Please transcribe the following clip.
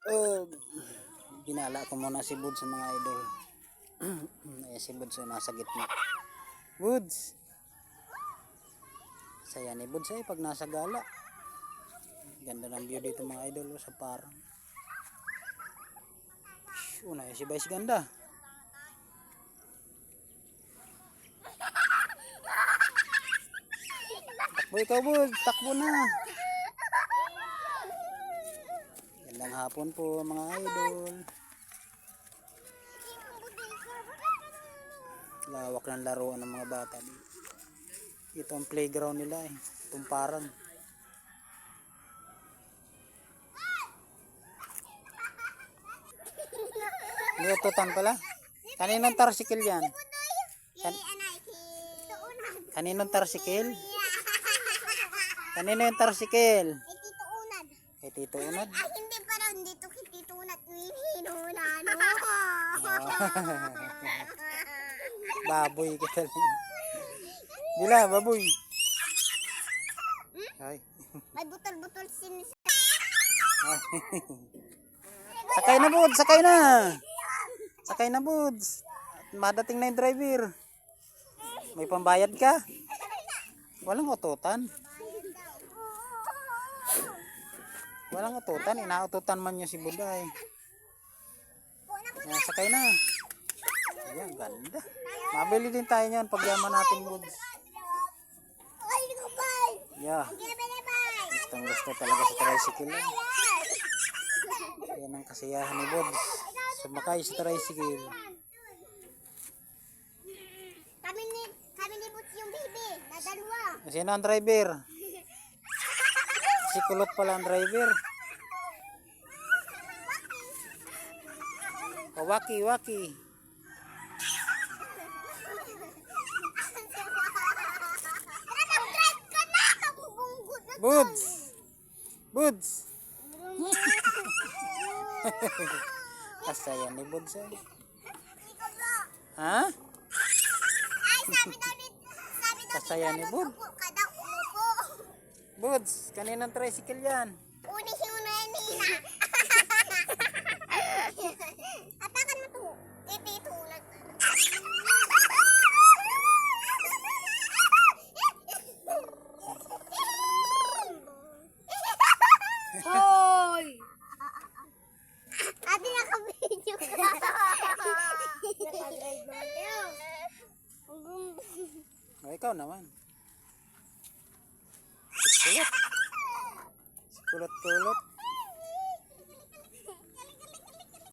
Oh, binala ko muna si Buds sa mga idol. Si Buds nasa gitna. Buds! Saya ni Buds pag nasa gala. Ganda ng view dito mga idol sa parang. Una si Vice ganda. Takbo ikaw Buds, takbo na. Gandang hapon po mga idol. Lawak ng laruan ng mga bata. Ito ang playground nila Itong parang. Niututan pala. Kaninong tarsikil yan? Kaninong tarsikil? Kanino yung tarsikil? Tito Unad. Kay Tito Unad? Hindi pa rin dito kay Tito Unad. Hinunano. Baboy kita lang. Dila, baboy. Ay. May butol-butol sin. Sakay na Buds, sakay na. Sakay na Buds. Madating na yung driver. May pambayad ka? Walang ututan. Walang ututan, inaututan man niya si Buday. Yan, sakay na. Ayan, ganda. Mabili din tayo niyan pag yaman natin Buds. Yeah. Gustong gusto talaga sa tricycle. Yan ang kasiyahan ni Buds. Sumakay sa tricycle. Kami ni Buds yung baby. Na dalawa. Sino ang driver? Si Kulot pala ang driver. Waki, waki. Buds! Buds! Kasaya ni Buds Ha? Ay, sabi daw Kasaya ni Buds. kada umupo. Buds, kaninang tricycle yan? Uni si Una Nina. Atakan mo to. Tito Unad. Hoy! Ate naka-video ka. O, ikaw naman. Kulot. Kulot-kulot.